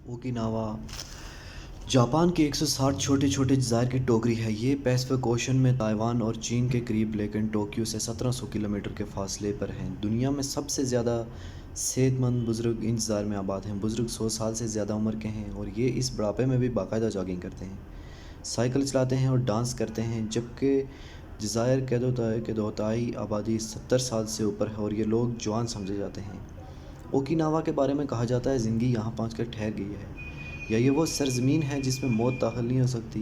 Okinawa Japan के 160 छोटे छोटे जज़ायर की टोकरी है। ये पैसिफिक ओशन में ताइवान और चीन के करीब लेकिन टोक्यो से 1700 किलोमीटर के फासले पर है। दुनिया में सबसे ज़्यादा सेहतमंद बुज़ुर्ग इन जज़ायर में आबाद हैं। बुज़ुर्ग 100 साल से ज़्यादा उम्र के हैं और ये इस बुढ़ापे में भी बाकायदा जॉगिंग करते हैं, साइकिल चलाते हैं और डांस करते हैं। जबकि जज़ायर के दोताई आबादी 70 साल से ऊपर है और ये लोग जवान समझे जाते हैं। ओकिनावा के बारे में कहा जाता है ज़िंदगी यहाँ पहुँचकर ठहर गई है, या ये वो सरज़मीन है जिसमें मौत दाखिल नहीं हो सकती।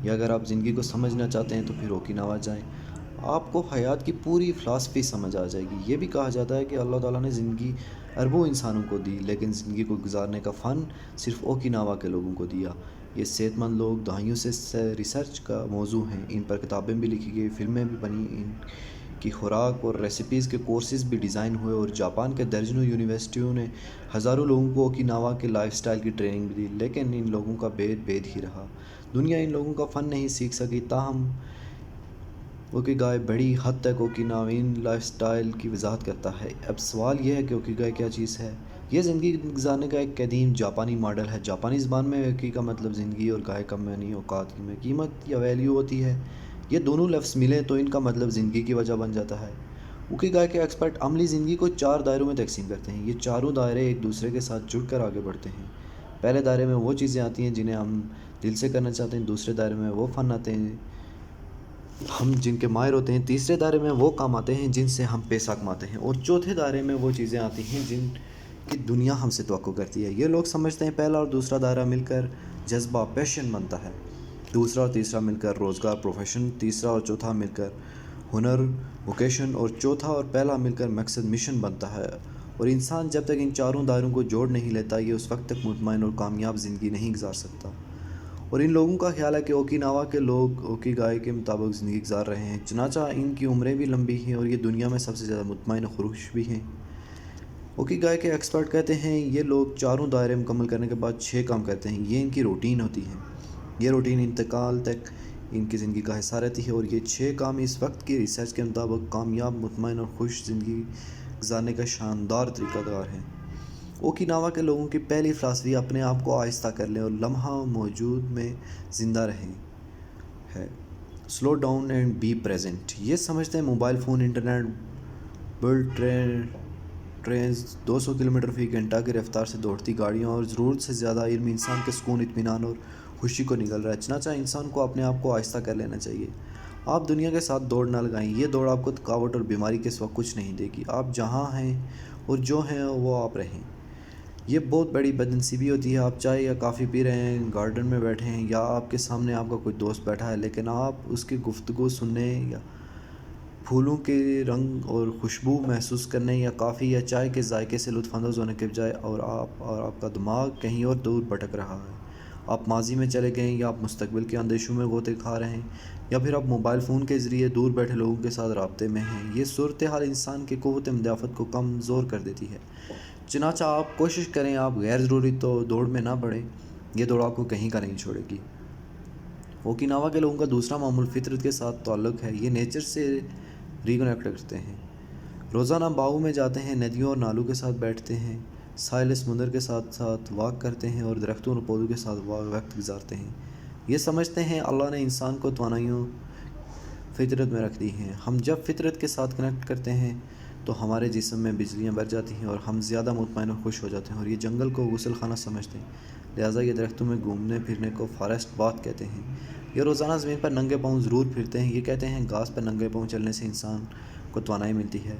या अगर आप ज़िंदगी को समझना चाहते हैं तो फिर ओकिनावा जाएं, आपको हयात की पूरी फ़िलासफ़ी समझ आ जाएगी। ये भी कहा जाता है कि अल्लाह ताला ने ज़िंदगी अरबों इंसानों को दी, लेकिन ज़िंदगी को गुजारने का फ़न सिर्फ़ ओकिनावा के लोगों को दिया। ये सेहतमंद लोग दहाइयों से रिसर्च का मौजू हैं। इन पर किताबें भी लिखी गई, फ़िल्में भी बनी, इनकी खुराक और रेसिपीज़ के कोर्सेज़ भी डिज़ाइन हुए और जापान के दर्जनों यूनिवर्सिटियों ने हज़ारों लोगों को ओकिनावा के लाइफस्टाइल की ट्रेनिंग भी दी। लेकिन इन लोगों का भेद ही रहा। दुनिया इन लोगों का फ़न नहीं सीख सकी। ताहम ओकिगाई बड़ी हद तक ओकिनावीन लाइफस्टाइल की वजाहत करता है। अब सवाल यह है कि ओकिगाई क्या चीज़ है। यह ज़िंदगी गुजारने का एक कदीम जापानी मॉडल है। जापानी ज़बान में ओकी का मतलब ज़िंदगी और गाय का मानी औकात में कीमत या वैल्यू होती है। ये दोनों लफ्ज़ मिलें तो इनका मतलब ज़िंदगी की वजह बन जाता है। ओकिगाई के एक्सपर्ट अमली ज़िंदगी को 4 दायरों में तकसीम करते हैं। ये चारों दायरे एक दूसरे के साथ जुड़कर आगे बढ़ते हैं। पहले दायरे में वो चीज़ें आती हैं जिन्हें हम दिल से करना चाहते हैं। दूसरे दायरे में वो फ़न आते हैं हम जिनके माहिर होते हैं। तीसरे दायरे में वो काम आते हैं जिनसे हम पैसा कमाते हैं। और चौथे दायरे में वो चीज़ें आती हैं जिनकी दुनिया हमसे तवक्को करती है। ये लोग समझते हैं पहला और दूसरा दायरा मिलकर जज्बा पैशन बनता है, दूसरा और तीसरा मिलकर रोज़गार प्रोफेशन, तीसरा और चौथा मिलकर हुनर वोकेशन, और चौथा और पहला मिलकर मकसद मिशन बनता है। और इंसान जब तक इन चारों दायरों को जोड़ नहीं लेता, ये उस वक्त तक मुतमईन और कामयाब ज़िंदगी नहीं गुजार सकता। और इन लोगों का ख्याल है कि ओकिनावा के लोग ओकिगाई के मुताबिक ज़िंदगी गुजार रहे हैं, चनाचा इनकी उम्रें भी लंबी हैं और ये दुनिया में सबसे ज़्यादा मुतमईन और खुश भी हैं। ओकिगाई के एक्सपर्ट कहते हैं ये लोग चारों दायरे मुकम्मल करने के बाद 6 काम करते हैं। ये इनकी रूटीन होती है। ये रूटीन इंतकाल तक इनकी ज़िंदगी का हिस्सा रहती है और ये 6 काम इस वक्त की रिसर्च के मुताबिक कामयाब, मुतमईन और खुश ज़िंदगी गुजारने का शानदार तरीक़ाकार है। ओकिनावा के लोगों की पहली फ़िलासफ़ी अपने आप को आहिस्ता कर लें और लम्हा मौजूद में ज़िंदा रहें है। Slow down and be present. ये समझते हैं mobile phone, internet, bullet train 200 kilometre फ़ी घंटा की रफ्तार से दौड़ती गाड़ियाँ और ज़रूरत से ज़्यादा इल्म इंसान के सुकून, इत्मीनान और खुशी को निगल रहा है। चनाचा इंसान को अपने आप को आहिस्ता कर लेना चाहिए। आप दुनिया के साथ दौड़ ना लगाएं। ये दौड़ आपको थकावट और बीमारी के सिवा कुछ नहीं देगी। आप जहाँ हैं और जो हैं वो आप रहें। ये बहुत बड़ी बदनसीबी होती है। आप चाय या कॉफ़ी पी रहे हैं, गार्डन में बैठे हैं, या आपके सामने आपका कोई दोस्त बैठा है, लेकिन आप उसकी गुफ्तगू सुनने या फूलों के रंग और खुशबू महसूस करने या कॉफ़ी या चाय के जायके से लुत्फ़अंदोज़ होने के बजाय और आपका दिमाग कहीं और दूर भटक रहा है। आप माजी में चले गए, या आप मुस्तकबिल के अंदेशों में गोते खा रहे हैं, या फिर आप मोबाइल फ़ोन के ज़रिए दूर बैठे लोगों के साथ राब्ते में हैं। ये सूरत हाल इंसान की क़ुव्वत मुदाफ़त को कमज़ोर कर देती है। चनाचा आप कोशिश करें, आप गैर ज़रूरी तो दौड़ में ना पड़ें। ये दौड़ आपको कहीं का नहीं छोड़ेगी। ओकिनावा के लोगों का दूसरा मामूल फ़ितरत के साथ ताल्लुक़ है। ये नेचर से रिकनेक्ट करते हैं। रोज़ाना बागों में जाते हैं, नदियों और नालों के साथ बैठते हैं, साहिल समुंदर के साथ साथ वॉक करते हैं और दरख्तों और पौधों के साथ वक्त गुजारते हैं। ये समझते हैं अल्लाह ने इंसान को तवानाइयों फ़ितरत में रख दी हैं। हम जब फ़ितरत के साथ कनेक्ट करते हैं तो हमारे जिस्म में बिजलियाँ बढ़ जाती हैं और हम ज़्यादा मुतमईन और खुश हो जाते हैं। और ये जंगल को गुसल खाना समझते हैं, लिहाजा ये दरख्तों में घूमने फिरने को फॉरेस्ट बाथ कहते हैं। ये रोज़ाना ज़मीन पर नंगे पाँव ज़रूर फिरते हैं। ये कहते हैं घास पर नंगे पाँव चलने से इंसान को तवानाई मिलती है।